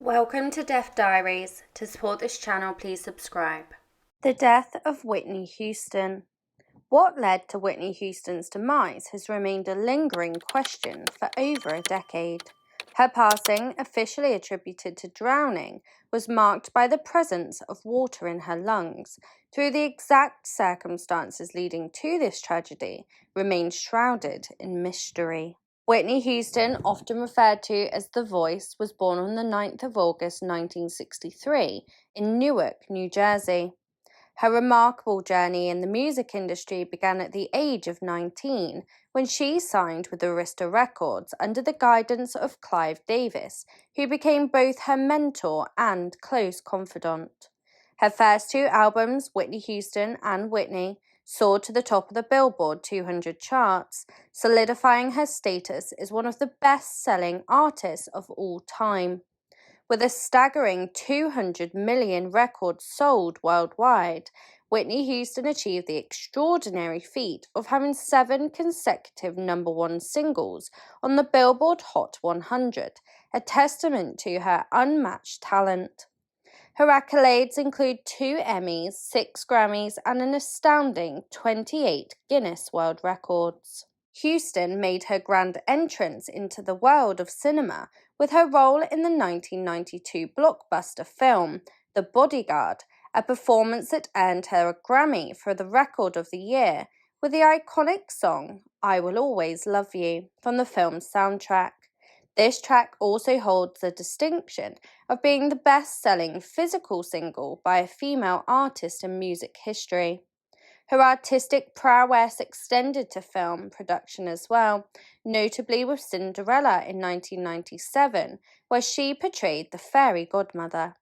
Welcome to Death Diaries. To support this channel, please subscribe. The death of Whitney Houston. What led to Whitney Houston's demise has remained a lingering question for over a decade. Her passing, officially attributed to drowning, was marked by the presence of water in her lungs, though the exact circumstances leading to this tragedy remain shrouded in mystery. Whitney Houston, often referred to as The Voice, was born on the 9th of August 1963 in Newark, New Jersey. Her remarkable journey in the music industry began at the age of 19 when she signed with Arista Records under the guidance of Clive Davis, who became both her mentor and close confidant. Her first two albums, Whitney Houston and Whitney, soared to the top of the Billboard 200 charts, solidifying her status as one of the best-selling artists of all time. With a staggering 200 million records sold worldwide, Whitney Houston achieved the extraordinary feat of having 7 consecutive #1 singles on the Billboard Hot 100, a testament to her unmatched talent. Her accolades include 2 Emmys, 6 Grammys, and an astounding 28 Guinness World Records. Houston made her grand entrance into the world of cinema with her role in the 1992 blockbuster film The Bodyguard, a performance that earned her a Grammy for the Record of the Year with the iconic song I Will Always Love You from the film's soundtrack. This track also holds the distinction of being the best-selling physical single by a female artist in music history. Her artistic prowess extended to film production as well, notably with Cinderella in 1997, where she portrayed the fairy godmother.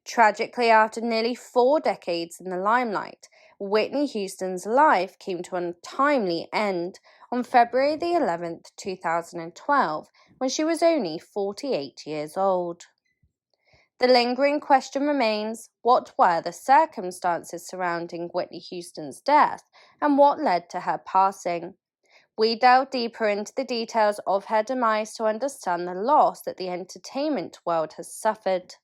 Tragically, after nearly 4 decades in the limelight, Whitney Houston's life came to an untimely end on February the 11th, 2012, when she was only 48 years old. The lingering question remains, what were the circumstances surrounding Whitney Houston's death, and what led to her passing? We delve deeper into the details of her demise to understand the loss that the entertainment world has suffered.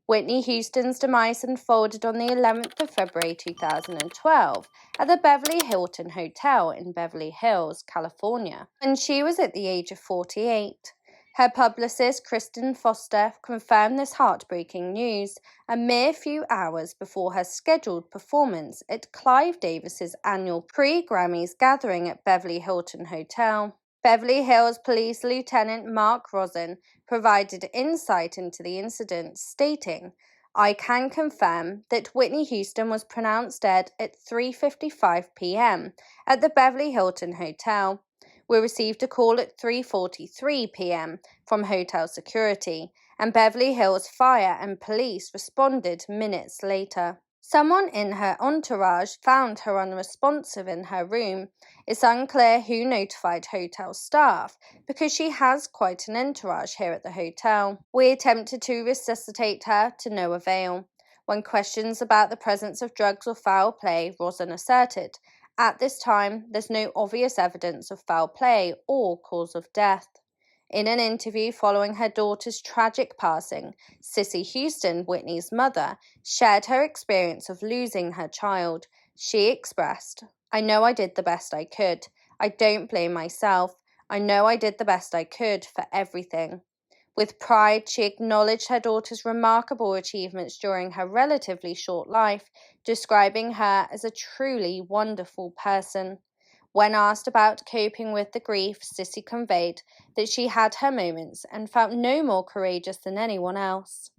Whitney Houston's demise unfolded on the 11th of February 2012 at the Beverly Hilton Hotel in Beverly Hills, California, and she was at the age of 48. Her publicist, Kristen Foster, confirmed this heartbreaking news a mere few hours before her scheduled performance at Clive Davis's annual pre-Grammys gathering at Beverly Hilton Hotel. Beverly Hills Police Lieutenant Mark Rosen provided insight into the incident, stating, "I can confirm that Whitney Houston was pronounced dead at 3:55 p.m. at the Beverly Hilton Hotel. We received a call at 3:43 p.m. from hotel security, and Beverly Hills Fire and Police responded minutes later. Someone in her entourage found her unresponsive in her room. It's unclear who notified hotel staff because she has quite an entourage here at the hotel. We attempted to resuscitate her to no avail." When questions about the presence of drugs or foul play, Rosen asserted, "At this time, there's no obvious evidence of foul play or cause of death." In an interview following her daughter's tragic passing, Cissy Houston, Whitney's mother, shared her experience of losing her child. She expressed, "I know I did the best I could. I don't blame myself. I know I did the best I could for everything." With pride, she acknowledged her daughter's remarkable achievements during her relatively short life, describing her as a truly wonderful person. When asked about coping with the grief, Cissy conveyed that she had her moments and felt no more courageous than anyone else.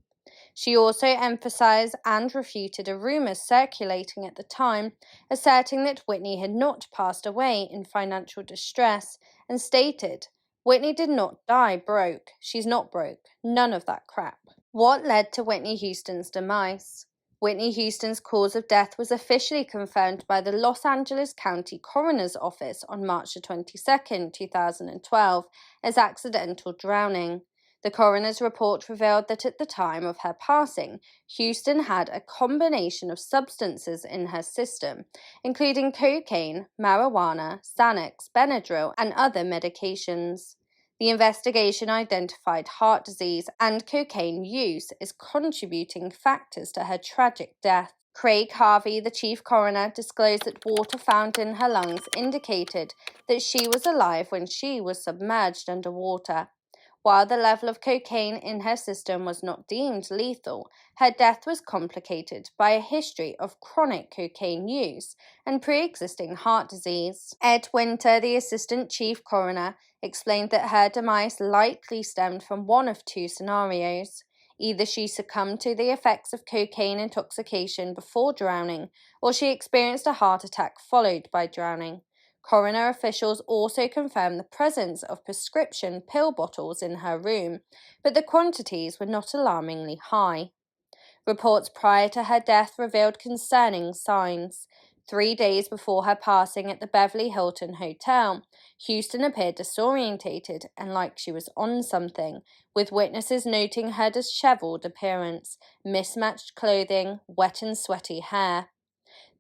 She also emphasized and refuted a rumor circulating at the time, asserting that Whitney had not passed away in financial distress, and stated, "Whitney did not die broke. She's not broke. None of that crap." What led to Whitney Houston's demise? Whitney Houston's cause of death was officially confirmed by the Los Angeles County Coroner's Office on March 22, 2012, as accidental drowning. The coroner's report revealed that at the time of her passing, Houston had a combination of substances in her system, including cocaine, marijuana, Xanax, Benadryl, and other medications. The investigation identified heart disease and cocaine use as contributing factors to her tragic death. Craig Harvey, the chief coroner, disclosed that water found in her lungs indicated that she was alive when she was submerged underwater. While the level of cocaine in her system was not deemed lethal, her death was complicated by a history of chronic cocaine use and pre-existing heart disease. Ed Winter, the assistant chief coroner, explained that her demise likely stemmed from one of two scenarios. Either she succumbed to the effects of cocaine intoxication before drowning, or she experienced a heart attack followed by drowning. Coroner officials also confirmed the presence of prescription pill bottles in her room, but the quantities were not alarmingly high. Reports prior to her death revealed concerning signs. 3 days before her passing at the Beverly Hilton Hotel, Houston appeared disorientated and like she was on something, with witnesses noting her disheveled appearance, mismatched clothing, wet and sweaty hair.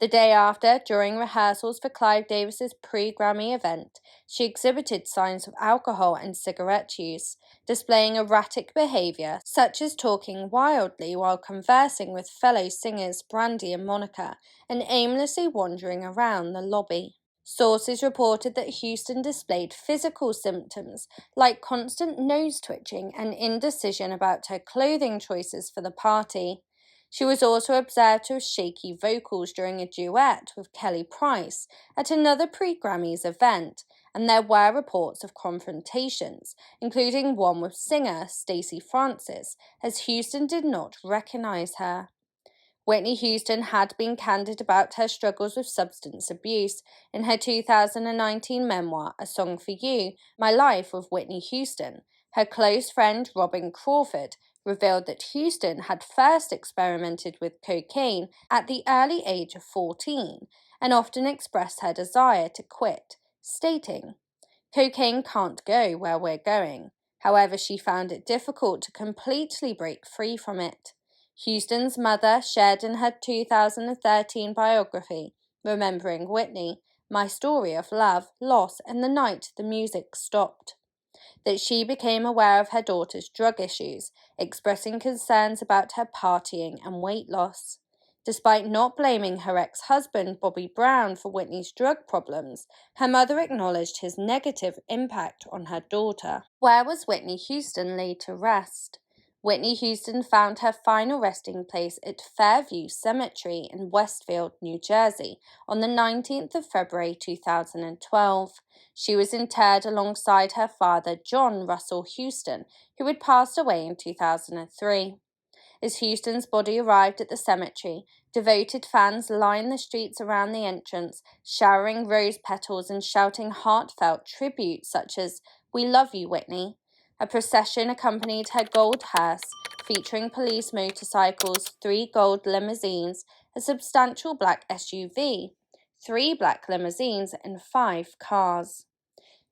The day after, during rehearsals for Clive Davis's pre-Grammy event, she exhibited signs of alcohol and cigarette use, displaying erratic behavior such as talking wildly while conversing with fellow singers Brandy and Monica and aimlessly wandering around the lobby. Sources reported that Houston displayed physical symptoms like constant nose twitching and indecision about her clothing choices for the party. She was also observed to have shaky vocals during a duet with Kelly Price at another pre-Grammys event, and there were reports of confrontations, including one with singer Stacey Francis, as Houston did not recognize her. Whitney Houston had been candid about her struggles with substance abuse in her 2019 memoir, A Song for You, My Life with Whitney Houston. Her close friend Robin Crawford revealed that Houston had first experimented with cocaine at the early age of 14 and often expressed her desire to quit, stating, "Cocaine can't go where we're going." However, she found it difficult to completely break free from it. Houston's mother shared in her 2013 biography, Remembering Whitney, My Story of Love, Loss, and the Night the Music Stopped, that she became aware of her daughter's drug issues, expressing concerns about her partying and weight loss. Despite not blaming her ex-husband Bobby Brown for Whitney's drug problems, her mother acknowledged his negative impact on her daughter. Where was Whitney Houston laid to rest? Whitney Houston found her final resting place at Fairview Cemetery in Westfield, New Jersey, on the 19th of February 2012. She was interred alongside her father, John Russell Houston, who had passed away in 2003. As Houston's body arrived at the cemetery, devoted fans lined the streets around the entrance, showering rose petals and shouting heartfelt tributes such as, "We love you, Whitney." A procession accompanied her gold hearse, featuring police motorcycles, 3 gold limousines, a substantial black SUV, 3 black limousines, and 5 cars.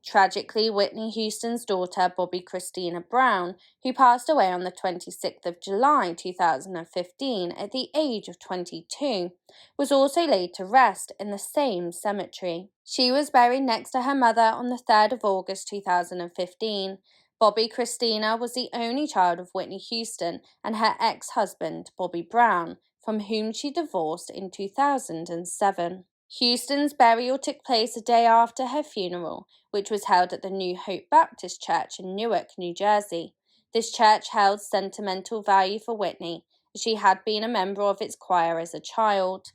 Tragically, Whitney Houston's daughter, Bobby Christina Brown, who passed away on the 26th of July 2015 at the age of 22, was also laid to rest in the same cemetery. She was buried next to her mother on the 3rd of August 2015. Bobby Christina was the only child of Whitney Houston and her ex-husband, Bobby Brown, from whom she divorced in 2007. Houston's burial took place a day after her funeral, which was held at the New Hope Baptist Church in Newark, New Jersey. This church held sentimental value for Whitney, as she had been a member of its choir as a child.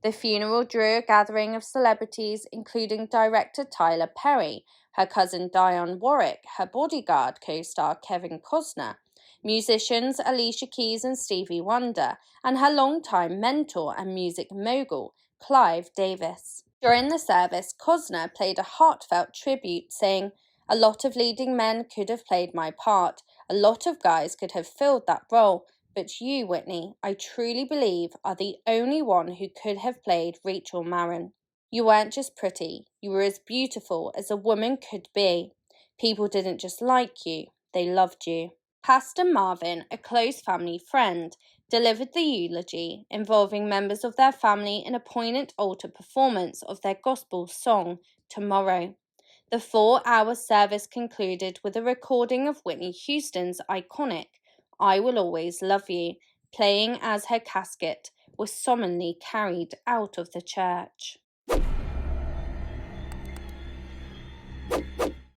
The funeral drew a gathering of celebrities, including director Tyler Perry, her cousin Dionne Warwick, her Bodyguard co-star Kevin Costner, musicians Alicia Keys and Stevie Wonder, and her longtime mentor and music mogul, Clive Davis. During the service, Costner played a heartfelt tribute, saying, "A lot of leading men could have played my part. A lot of guys could have filled that role. But you, Whitney, I truly believe are the only one who could have played Rachel Marron. You weren't just pretty. You were as beautiful as a woman could be. People didn't just like you. They loved you." Pastor Marvin, a close family friend, delivered the eulogy, involving members of their family in a poignant altar performance of their gospel song, "Tomorrow." The 4-hour service concluded with a recording of Whitney Houston's iconic I Will Always Love You, playing as her casket was solemnly carried out of the church.